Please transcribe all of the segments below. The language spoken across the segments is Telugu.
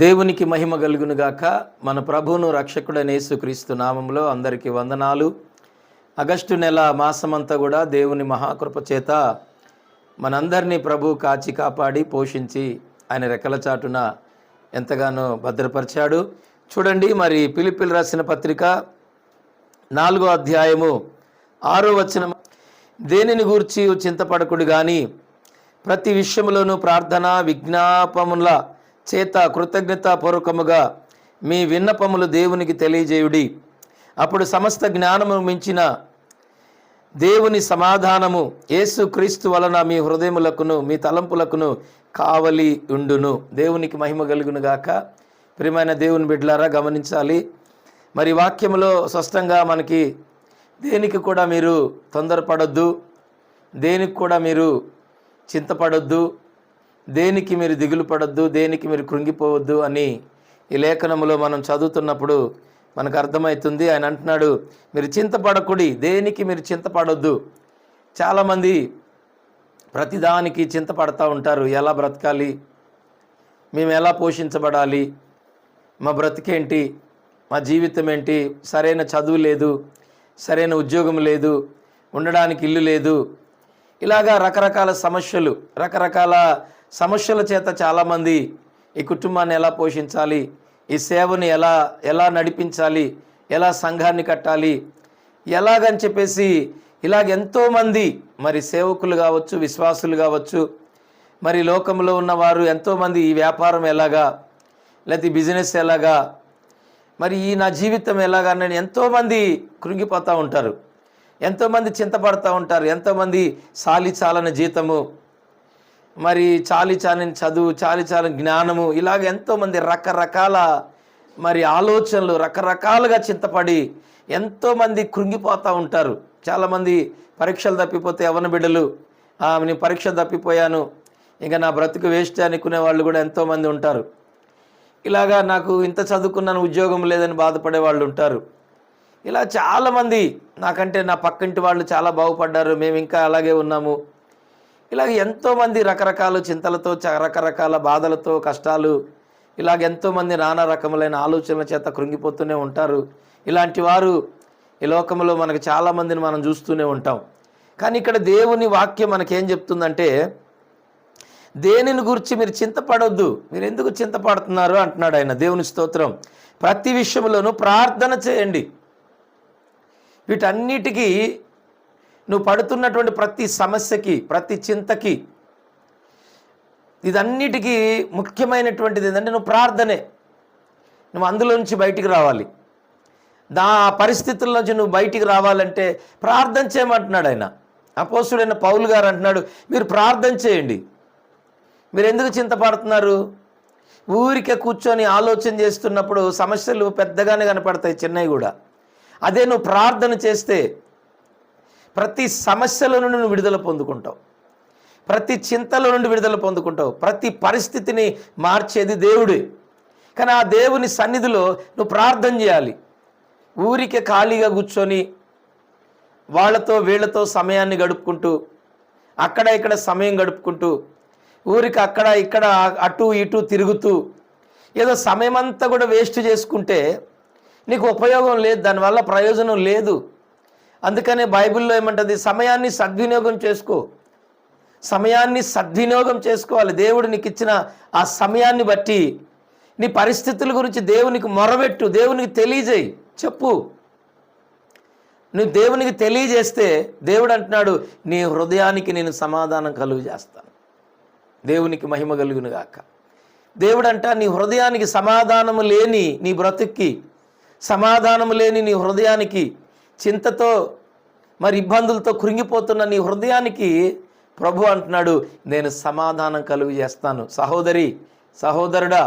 దేవునికి మహిమ కలుగునుగాక. మన ప్రభువును రక్షకుడైన యేసుక్రీస్తు నామంలో అందరికీ వందనాలు. ఆగస్టు నెల మాసమంతా కూడా దేవుని మహాకృప చేత మనందరినీ ప్రభు కాచి కాపాడి పోషించి ఆయన రెక్కల చాటున ఎంతగానో భద్రపరిచాడు. చూడండి, మరి ఫిలిప్పీయులకు రాసిన పత్రిక 4వ అధ్యాయము 6వ వచనం, దేనిని గూర్చి చింతపడకుడు గాని ప్రతి విషయములోనూ ప్రార్థన విజ్ఞాపముల చేత కృతజ్ఞతాపూర్వకముగా మీ విన్నపములు దేవునికి తెలియజేయుడి. అప్పుడు సమస్త జ్ఞానము మించిన దేవుని సమాధానము యేసుక్రీస్తు వలన మీ హృదయములకును మీ తలంపులకును కావలి ఉండును. దేవునికి మహిమ కలుగును గాక. ప్రియమైన దేవుని బిడ్డలారా, గమనించాలి. మరి వాక్యములో స్పష్టంగా మనకి దేనికి కూడా మీరు తొందరపడొద్దు, దేనికి కూడా మీరు చింతపడొద్దు, దేనికి మీరు దిగులు పడొద్దు, దేనికి మీరు కృంగిపోవద్దు అని ఈ లేఖనములో మనం చదువుతున్నప్పుడు మనకు అర్థమవుతుంది. ఆయన అంటున్నాడు, మీరు చింతపడకుడి, దేనికి మీరు చింతపడొద్దు. చాలామంది ప్రతిదానికి చింతపడతా ఉంటారు. ఎలా బ్రతకాలి, మేము ఎలా పోషించబడాలి, మా బ్రతికేంటి, మా జీవితం ఏంటి, సరైన చదువు లేదు, సరైన ఉద్యోగం లేదు, ఉండడానికి ఇల్లు లేదు, ఇలాగా రకరకాల సమస్యల చేత చాలామంది ఈ కుటుంబాన్ని ఎలా పోషించాలి, ఈ సేవని ఎలా నడిపించాలి, ఎలా సంఘాన్ని కట్టాలి, ఎలాగని చెప్పేసి ఇలాగ ఎంతోమంది మరి సేవకులు కావచ్చు, విశ్వాసులు కావచ్చు, మరి లోకంలో ఉన్నవారు ఎంతోమంది ఈ వ్యాపారం ఎలాగా, లేకపోతే బిజినెస్ ఎలాగా, మరి ఈ నా జీవితం ఎలాగా అని ఎంతోమంది కృంగిపోతూ ఉంటారు, ఎంతోమంది చింతపడుతూ ఉంటారు. ఎంతోమంది చాలని జీతము, మరి చాలని చదువు, చాలని జ్ఞానము, ఇలాగ ఎంతోమంది రకరకాల మరి ఆలోచనలు, రకరకాలుగా చింతపడి ఎంతోమంది కృంగిపోతూ ఉంటారు. చాలామంది పరీక్షలు తప్పిపోతే యవ్వన బిడ్డలు, నేను పరీక్ష తప్పిపోయాను, ఇంకా నా బ్రతుకు వేస్ట్ అనుకునే వాళ్ళు కూడా ఎంతోమంది ఉంటారు. ఇలాగా నాకు ఇంత చదువుకున్నాను, ఉద్యోగం లేదని బాధపడే వాళ్ళు ఉంటారు. ఇలా చాలామంది, నాకంటే నా పక్కింటి వాళ్ళు చాలా బాగుపడ్డారు, మేము ఇంకా అలాగే ఉన్నాము, ఇలాగ ఎంతోమంది రకరకాల చింతలతో, రకరకాల బాధలతో, కష్టాలు, ఇలాగ ఎంతోమంది నానా రకములైన ఆలోచనల చేత కృంగిపోతూనే ఉంటారు. ఇలాంటి వారు ఈ లోకంలో మనకు చాలామందిని మనం చూస్తూనే ఉంటాం. కానీ ఇక్కడ దేవుని వాక్యం మనకేం చెప్తుందంటే, దేనిని గురించి మీరు చింతపడొద్దు, మీరు ఎందుకు చింతపడుతున్నారు అంటున్నాడు ఆయన. దేవుని స్తోత్రం. ప్రతి విషయంలోనూ ప్రార్థన చేయండి. వీటన్నిటికీ నువ్వు పడుతున్నటువంటి ప్రతి సమస్యకి, ప్రతి చింతకి, ఇదన్నిటికీ ముఖ్యమైనటువంటిది ఏంటంటే నువ్వు ప్రార్థనే. నువ్వు అందులోంచి బయటికి రావాలి. పరిస్థితుల్లోంచి నువ్వు బయటికి రావాలంటే ప్రార్థన చేయమంటున్నాడు ఆయన. అపోస్తుడైన పౌలు గారు అంటున్నాడు, మీరు ప్రార్థన చేయండి. మీరు ఎందుకు చింతపడుతున్నారు? ఊరికే కూర్చొని ఆలోచన చేస్తున్నప్పుడు సమస్యలు పెద్దగానే కనపడతాయి, చిన్నవి కూడా. అదే నువ్వు ప్రార్థన చేస్తే ప్రతి సమస్యల నుండి నువ్వు విడుదల పొందుకుంటావు, ప్రతి చింతల నుండి విడుదల పొందుకుంటావు. ప్రతి పరిస్థితిని మార్చేది దేవుడే. కానీ ఆ దేవుని సన్నిధిలో నువ్వు ప్రార్థన చేయాలి. ఊరికే ఖాళీగా కూర్చొని వాళ్ళతో వీళ్ళతో సమయాన్ని గడుపుకుంటూ, అక్కడ ఇక్కడ సమయం గడుపుకుంటూ, ఊరికి అక్కడ ఇక్కడ అటు ఇటు తిరుగుతూ ఏదో సమయం అంతా కూడా వేస్ట్ చేసుకుంటే నీకు ఉపయోగం లేదు, దానివల్ల ప్రయోజనం లేదు. అందుకనే బైబిల్లో ఏమంటుంది, సమయాన్ని సద్వినియోగం చేసుకో. సమయాన్ని సద్వినియోగం చేసుకోవాలి. దేవుడు నీకు ఇచ్చిన ఆ సమయాన్ని బట్టి నీ పరిస్థితుల గురించి దేవునికి మొరబెట్టు, దేవునికి తెలియజేయి, చెప్పు. నువ్వు దేవునికి తెలియజేస్తే దేవుడు అంటున్నాడు, నీ హృదయానికి నేను సమాధానం కలుగు చేస్తాను. దేవునికి మహిమ కలుగును గాక. దేవుడు అంట, నీ హృదయానికి సమాధానము లేని నీ బ్రతుక్కి, సమాధానము లేని నీ హృదయానికి, చింతతో మరి ఇబ్బందులతో కృంగిపోతున్న నీ హృదయానికి ప్రభు అంటున్నాడు, నేను సమాధానం కలుగు చేస్తాను. సహోదరి, సహోదరుడా,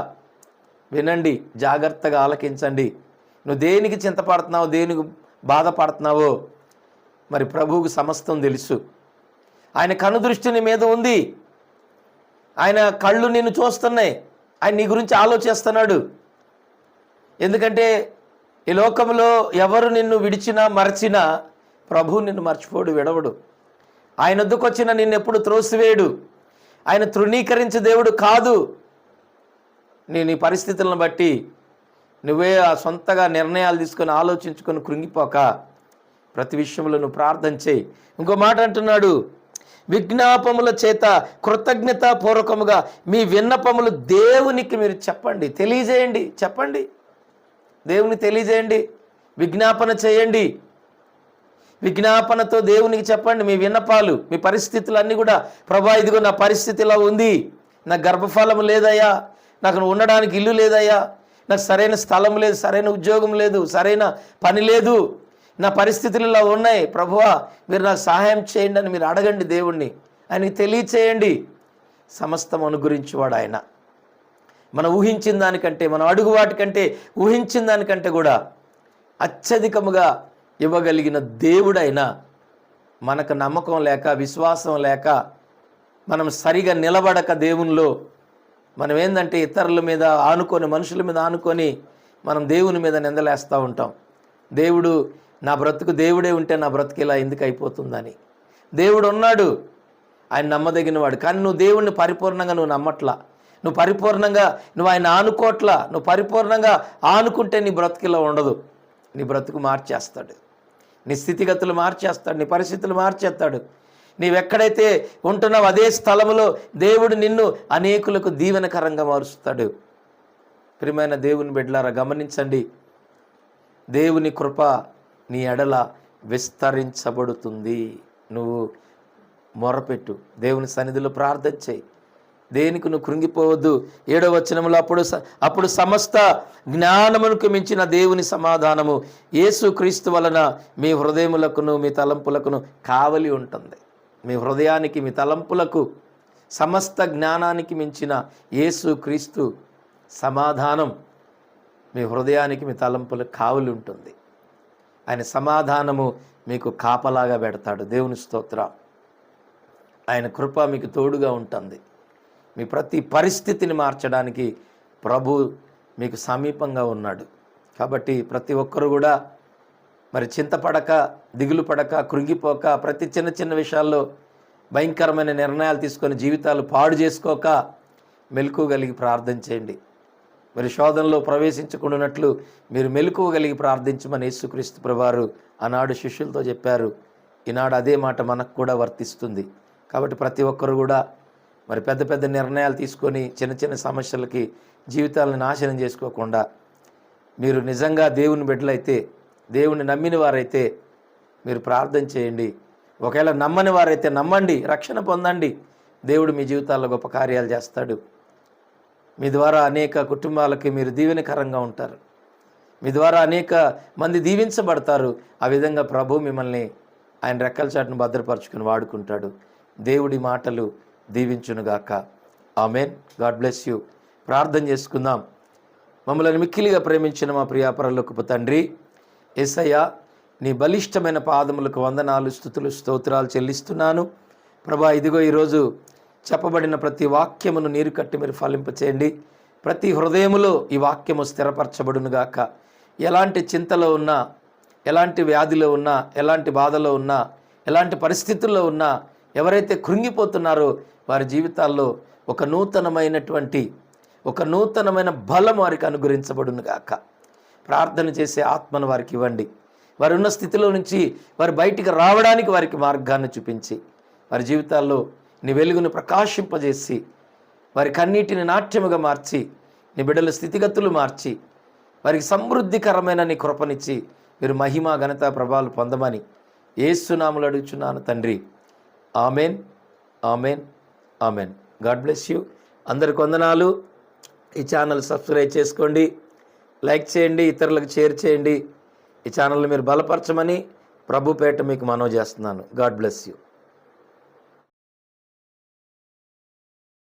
వినండి, జాగ్రత్తగా ఆలకించండి. నువ్వు దేనికి చింతపడుతున్నావో, దేనికి బాధపడుతున్నావో మరి ప్రభువుకు సమస్తం తెలుసు. ఆయన కనుదృష్టి నీ మీద ఉంది. ఆయన కళ్ళు నిన్ను చూస్తున్నాయి. ఆయన నీ గురించి ఆలోచిస్తున్నాడు. ఎందుకంటే ఈ లోకంలో ఎవరు నిన్ను విడిచినా మరచినా ప్రభు నిన్ను మర్చిపోడు, విడవడు. ఆయన వద్దకు వచ్చిన నిన్ను ఎప్పుడు త్రోసివేయడు. ఆయన తృణీకరించే దేవుడు కాదు. నీ పరిస్థితులను బట్టి నువ్వే సొంతగా నిర్ణయాలు తీసుకొని ఆలోచించుకొని కృంగిపోక ప్రతి విషయంలో నువ్వు ప్రార్థన చేయి. ఇంకో మాట అంటున్నాడు, విజ్ఞాపముల చేత కృతజ్ఞతాపూర్వకముగా మీ విన్నపములు దేవునికి మీరు చెప్పండి, తెలియజేయండి. చెప్పండి, దేవునికి తెలియజేయండి, విజ్ఞాపన చేయండి. విజ్ఞాపనతో దేవునికి చెప్పండి మీ విన్నపాలు, మీ పరిస్థితులన్నీ కూడా. ప్రభా, ఇదిగో నా పరిస్థితి ఇలా ఉంది, నాకు గర్భఫలం లేదయ్యా, నాకు ఉండడానికి ఇల్లు లేదయ్యా, నాకు సరైన స్థలం లేదు, సరైన ఉద్యోగం లేదు, సరైన పని లేదు, నా పరిస్థితులు ఇలా ఉన్నాయి, ప్రభువా మీరు నాకు సహాయం చేయండి అని మీరు అడగండి దేవుణ్ణి. ఆయనకి తెలియచేయండి. సమస్తం అనుగురించేవాడు ఆయన. మనం ఊహించిన దానికంటే, మనం అడుగు వాటికంటే, ఊహించిన దానికంటే కూడా అత్యధికముగా ఇవ్వగలిగిన దేవుడైనా మనకు నమ్మకం లేక, విశ్వాసం లేక, మనం సరిగా నిలబడక దేవునిలో మనం ఏంటంటే ఇతరుల మీద ఆనుకొని, మనుషుల మీద ఆనుకొని మనం దేవుని మీద నిందలేస్తూ ఉంటాం. దేవుడు, నా బ్రతుకు దేవుడే ఉంటే నా బ్రతుకు ఇలా ఎందుకు అయిపోతుందని. దేవుడు ఉన్నాడు, ఆయన నమ్మదగిన వాడు. కానీ నువ్వు దేవుణ్ణి పరిపూర్ణంగా నువ్వు నమ్మట్లా, నువ్వు పరిపూర్ణంగా నువ్వు ఆయన ఆనుకోట్లా. నువ్వు పరిపూర్ణంగా ఆనుకుంటే నీ బ్రతుకులో ఉండదు. నీ బ్రతుకు మార్చేస్తాడు, నీ స్థితిగతులు మార్చేస్తాడు, నీ పరిస్థితులు మార్చేస్తాడు. నీవెక్కడైతే ఉంటున్నావు అదే స్థలంలో దేవుడు నిన్ను అనేకులకు దీవెనకరంగా మారుస్తాడు. ప్రియమైన దేవుని బిడ్డలారా, గమనించండి, దేవుని కృప నీ ఎడల విస్తరించబడుతుంది. నువ్వు మొరపెట్టు, దేవుని సన్నిధిలో ప్రార్థన చేయి, దేనికి నువ్వు కృంగిపోవద్దు. 7వ వచనంలో అప్పుడు సమస్త జ్ఞానమునకు మించిన దేవుని సమాధానము యేసుక్రీస్తు వలన మీ హృదయములకును మీ తలంపులకును కావలి ఉంటుంది. మీ హృదయానికి, మీ తలంపులకు సమస్త జ్ఞానానికి మించిన యేసుక్రీస్తు సమాధానం మీ హృదయానికి, మీ తలంపులకు కావలి ఉంటుంది. ఆయన సమాధానము మీకు కాపలాగా పెడతాడు. దేవుని స్తోత్రం. ఆయన కృప మీకు తోడుగా ఉంటుంది. మీ ప్రతి పరిస్థితిని మార్చడానికి ప్రభు మీకు సమీపంగా ఉన్నాడు. కాబట్టి ప్రతి ఒక్కరు కూడా మరి చింతపడక, దిగులు పడక, కృంగిపోక, ప్రతి చిన్న చిన్న విషయాల్లో భయంకరమైన నిర్ణయాలు తీసుకొని జీవితాలు పాడు చేసుకోక మెలకువగలిగి ప్రార్థన చేయండి. మరి శోధనలో ప్రవేశించకుండానట్లు మీరు మెలకువగలిగి ప్రార్థించమని యేసుక్రీస్తు ప్రభువారు ఆనాడు శిష్యులతో చెప్పారు. ఈనాడు అదే మాట మనకు కూడా వర్తిస్తుంది. కాబట్టి ప్రతి ఒక్కరు కూడా మరి పెద్ద పెద్ద నిర్ణయాలు తీసుకొని చిన్న చిన్న సమస్యలకి జీవితాలను నాశనం చేసుకోకుండా, మీరు నిజంగా దేవుని బిడ్డలైతే, దేవుని నమ్మిన వారైతే మీరు ప్రార్థన చేయండి. ఒకవేళ నమ్మని వారైతే నమ్మండి, రక్షణ పొందండి. దేవుడు మీ జీవితాల్లో గొప్ప కార్యాలు చేస్తాడు. మీ ద్వారా అనేక కుటుంబాలకి మీరు దీవెనకరంగా ఉంటారు. మీ ద్వారా అనేక మంది దీవించబడతారు. ఆ విధంగా ప్రభు మిమ్మల్ని ఆయన రెక్కల చాటును భద్రపరుచుకుని వాడుకుంటాడు. దేవుడి మాటలు దీవించునుగాక. ఆమెన్. God bless you. ప్రార్థన చేసుకుందాం. మమ్మల్ని మిక్కిలిగా ప్రేమించిన మా ప్రియ పరలోకపు తండ్రి, యేసయ్య, నీ బలిష్టమైన పాదములకు వందనాలు, స్తుతులు, స్తోత్రాలు చెల్లిస్తున్నాను. ప్రభా, ఇదిగో ఈరోజు చెప్పబడిన ప్రతి వాక్యమును నీరు కట్టి మీరు ఫలింపచేయండి. ప్రతి హృదయములో ఈ వాక్యము స్థిరపరచబడునుగాక. ఎలాంటి చింతలో ఉన్నా, ఎలాంటి వ్యాధిలో ఉన్నా, ఎలాంటి బాధలో ఉన్నా, ఎలాంటి పరిస్థితుల్లో ఉన్నా, ఎవరైతే కృంగిపోతున్నారో వారి జీవితాల్లో ఒక నూతనమైన బలం వారికి అనుగ్రహించబడునుగాక. ప్రార్థన చేసే ఆత్మను వారికి ఇవ్వండి. వారు ఉన్న స్థితిలో నుంచి వారు బయటికి రావడానికి వారికి మార్గాన్ని చూపించి, వారి జీవితాల్లో నీ వెలుగును ప్రకాశింపజేసి, వారి కన్నీటిని నాట్యముగా మార్చి, నీ బిడ్డల స్థితిగతులు మార్చి, వారికి సమృద్ధికరమైన నీ కృపనిచ్చి మీరు మహిమ, ఘనత, ప్రభావాలు పొందమని యేసు నామములో అడుగుచున్నాను తండ్రి. Amen, amen, amen. God bless you. అందరికి వందనాలు. ఈ ఛానల్ సబ్స్క్రైబ్ చేసుకోండి, లైక్ చేయండి, ఇతరులకు షేర్ చేయండి. ఈ ఛానల్ని మీరు బలపరచమని ప్రభు పేట మీకు మనవి చేస్తున్నాను. God bless you.